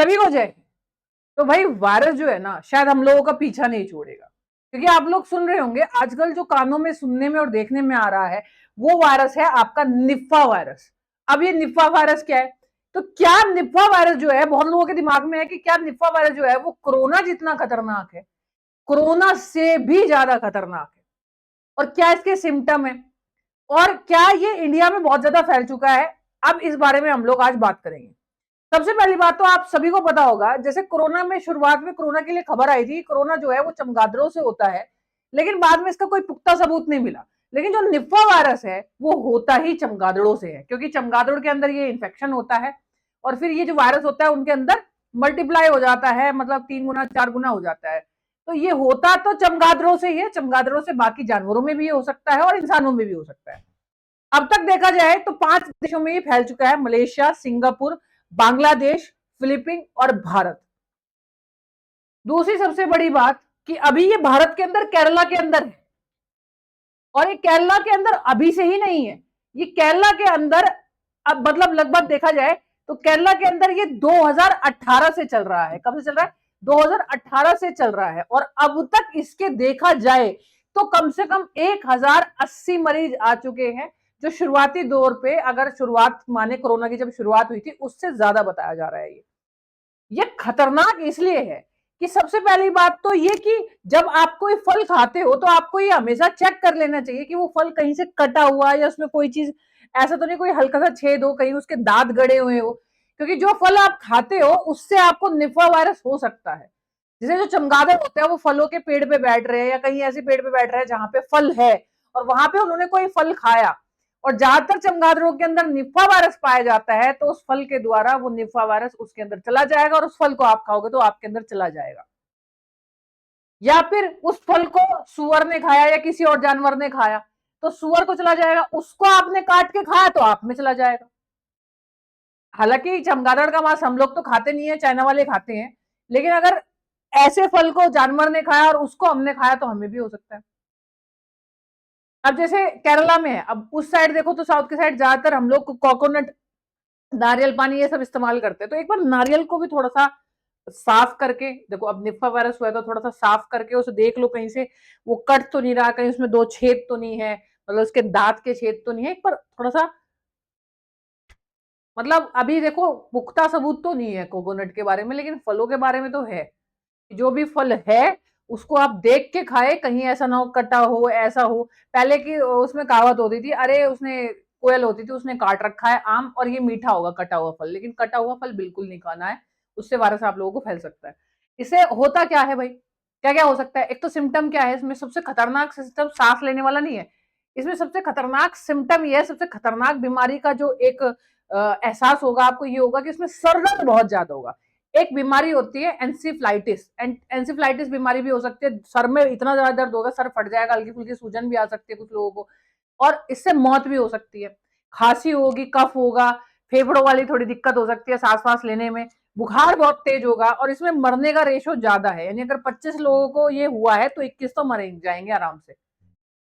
सभी को जय। तो भाई वायरस जो है ना, शायद हम लोगों का पीछा नहीं छोड़ेगा, क्योंकि आप लोग सुन रहे होंगे आजकल जो कानों में सुनने में और देखने में आ रहा है, वो वायरस है आपका निफा वायरस। अब ये निफा वायरस क्या है? तो क्या निफा वायरस जो है, बहुत लोगों के दिमाग में है कि क्या निफा वायरस जो है वो कोरोना जितना खतरनाक है, कोरोना से भी ज्यादा खतरनाक है, और क्या इसके सिम्टम है, और क्या ये इंडिया में बहुत ज्यादा फैल चुका है। अब इस बारे में हम लोग आज बात करेंगे। सबसे पहली बात तो आप सभी को पता होगा, जैसे कोरोना में शुरुआत में कोरोना के लिए खबर आई थी, कोरोना जो है वो चमगादड़ों से होता है, लेकिन बाद में इसका कोई पुख्ता सबूत नहीं मिला। लेकिन जो निफा वायरस है वो होता ही चमगादड़ों से है, क्योंकि चमगादड़ के अंदर ये इन्फेक्शन होता है, और फिर ये जो वायरस होता है उनके अंदर मल्टीप्लाई हो जाता है, मतलब 3 गुना 4 गुना हो जाता है। तो ये होता तो चमगादड़ों से ही है, चमगादड़ों से बाकी जानवरों में भी हो सकता है और इंसानों में भी हो सकता है। अब तक देखा जाए तो 5 देशों में ये फैल चुका है, मलेशिया, सिंगापुर, बांग्लादेश, फिलीपींस और भारत। दूसरी सबसे बड़ी बात कि अभी ये भारत के अंदर केरला के अंदर है, और ये केरला के अंदर अभी से ही नहीं है, ये केरला के अंदर अब मतलब लगभग देखा जाए तो केरला के अंदर ये 2018 से चल रहा है। कब से चल रहा है? 2018 से चल रहा है, और अब तक इसके देखा जाए तो कम से कम 1080 मरीज आ चुके हैं, जो शुरुआती दौर पे, अगर शुरुआत माने कोरोना की जब शुरुआत हुई थी उससे ज्यादा बताया जा रहा है। ये खतरनाक इसलिए है कि सबसे पहली बात तो ये कि जब आप कोई फल खाते हो तो आपको ये हमेशा चेक कर लेना चाहिए कि वो फल कहीं से कटा हुआ है, या उसमें कोई चीज ऐसा तो नहीं, कोई हल्का सा छेद हो, कहीं उसके दांत गड़े हुए हो, क्योंकि जो फल आप खाते हो उससे आपको निफा वायरस हो सकता है। जैसे जो चमगादड़ होते हैं वो फलों के पेड़ पे बैठ रहे हैं, या कहीं ऐसे पेड़ पे बैठ रहे हैं जहां पे फल है, और वहां पे उन्होंने कोई फल खाया, और ज्यादातर चमगादड़ों के अंदर निफा वायरस पाया जाता है, तो उस फल के द्वारा वो निफा वायरस उसके अंदर चला जाएगा, और उस फल को आप खाओगे तो आपके अंदर चला जाएगा। या फिर उस फल को सुअर ने खाया या किसी और जानवर ने खाया, तो सुअर को चला जाएगा, उसको आपने काट के खाया तो आप में चला जाएगा। हालांकि चमगादड़ का मांस हम लोग तो खाते नहीं है, चाइना वाले खाते हैं, लेकिन अगर ऐसे फल को जानवर ने खाया और उसको हमने खाया तो हमें भी हो सकता है। अब जैसे केरला में है, अब उस साइड देखो तो साउथ की साइड ज्यादातर हम लोग कोकोनट, नारियल पानी ये सब इस्तेमाल करते हैं, तो एक बार नारियल को भी थोड़ा सा साफ करके देखो, अब निफा वायरस हुआ है तो थोड़ा सा साफ करके उसे देख लो, कहीं से वो कट तो नहीं रहा, कहीं उसमें 2 छेद तो नहीं है, मतलब उसके दांत के छेद तो नहीं है, एक बार थोड़ा सा, मतलब अभी देखो पुख्ता सबूत तो नहीं है कोकोनट के बारे में, लेकिन फलों के बारे में तो है। जो भी फल है उसको आप देख के खाए, कहीं ऐसा ना हो कटा हो, ऐसा हो। पहले की उसमें कहावत होती थी, अरे उसने, कोयल होती थी उसने काट रखा है आम और ये मीठा होगा कटा हुआ फल, लेकिन कटा हुआ फल बिल्कुल नहीं खाना है, उससे वायरस आप लोगों को फैल सकता है। इससे होता क्या है भाई, क्या क्या हो सकता है? एक तो सिम्टम क्या है इसमें, सबसे खतरनाक सिस्टम सांस लेने वाला नहीं है, इसमें सबसे खतरनाक सिम्टम ये है, सबसे खतरनाक बीमारी का जो एक एहसास होगा आपको, ये होगा कि इसमें सर दर्द बहुत ज्यादा होगा। एक बीमारी होती है एंसिफ्लाइटिस, एंसिफ्लाइटिस बीमारी भी हो सकती है, सर में इतना ज्यादा दर्द होगा, सर फट जाएगा, हल्की फुल्की सूजन भी आ सकती है कुछ लोगों को, और इससे मौत भी हो सकती है। खांसी होगी, कफ होगा, फेफड़ों वाली थोड़ी दिक्कत हो सकती है सांस वास लेने में, बुखार बहुत तेज होगा, और इसमें मरने का रेशो ज्यादा है, यानी अगर 25 लोगों को ये हुआ है तो 21 तो मर जाएंगे आराम से।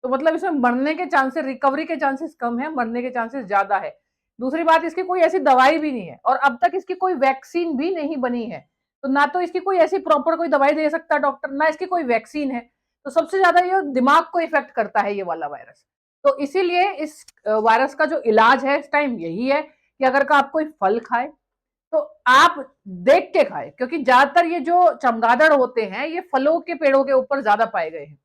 तो मतलब इसमें मरने के चांसेस, रिकवरी के चांसेस कम है, मरने के चांसेस ज्यादा है। दूसरी बात, इसकी कोई ऐसी दवाई भी नहीं है, और अब तक इसकी कोई वैक्सीन भी नहीं बनी है, तो ना तो इसकी कोई ऐसी प्रॉपर कोई दवाई दे सकता डॉक्टर, ना इसकी कोई वैक्सीन है। तो सबसे ज्यादा ये दिमाग को इफेक्ट करता है ये वाला वायरस। तो इसीलिए इस वायरस का जो इलाज है इस टाइम यही है कि अगर का आप कोई फल खाए तो आप देख के खाए, क्योंकि ज्यादातर ये जो चमगादड़ होते हैं ये फलों के पेड़ों के ऊपर ज्यादा पाए गए हैं,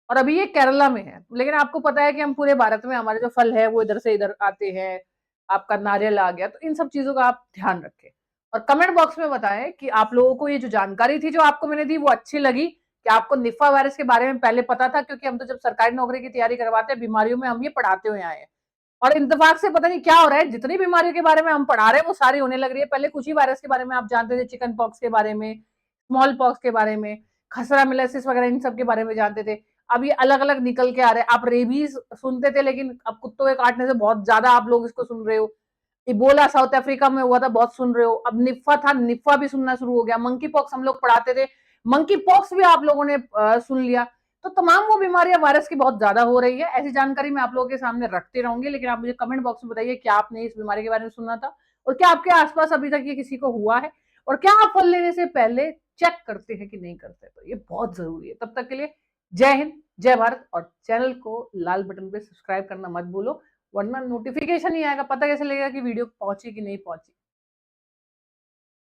और अभी ये केरला में है। लेकिन आपको पता है कि हम पूरे भारत में हमारे जो फल है वो इधर से इधर आते हैं, आपका नारियल आ गया, तो इन सब चीजों का आप ध्यान रखें, और कमेंट बॉक्स में बताएं कि आप लोगों को ये जो जानकारी थी जो आपको मैंने दी वो अच्छी लगी, कि आपको निफा वायरस के बारे में पहले पता था, क्योंकि हम तो जब सरकारी नौकरी की तैयारी करवाते हैं बीमारियों में हम ये पढ़ाते हुए आए हैं, और इत्तेफाक से पता नहीं क्या हो रहा है, जितनी बीमारियों के बारे में हम पढ़ा रहे हैं वो सारी होने लग रही है। पहले कुछ ही वायरस के बारे में आप जानते थे, चिकन पॉक्स के बारे में, स्मॉल पॉक्स के बारे में, खसरा मिलेसिस वगैरह इन सब के बारे में जानते थे, अब ये अलग अलग निकल के आ रहे हैं। आप रेबीज सुनते थे, लेकिन अब कुत्तों के काटने से बहुत ज्यादा आप लोग इसको सुन रहे हो। इबोला साउथ अफ्रीका में हुआ था, बहुत सुन रहे हो। अब निफा था, निफा भी सुनना शुरू हो गया। मंकी पॉक्स हम लोग पढ़ाते थे, मंकी पॉक्स भी आप लोगों ने सुन लिया। तो तमाम वो बीमारियां वायरस की बहुत ज्यादा हो रही है। ऐसी जानकारी मैं आप लोगों के सामने रखती रहूंगी, लेकिन आप मुझे कमेंट बॉक्स में बताइए क्या आपने इस बीमारी के बारे में सुना था, और क्या आपके आसपास अभी तक ये किसी को हुआ है। और क्या आप फल लेने से पहले चेक करते हैं कि नहीं करते, तो ये बहुत जरूरी है। तब तक के लिए जय हिंद, जय भारत, और चैनल को लाल बटन पे सब्सक्राइब करना मत भूलो, वरना नोटिफिकेशन नहीं आएगा, पता कैसे लगेगा कि वीडियो पहुंची कि नहीं पहुंची।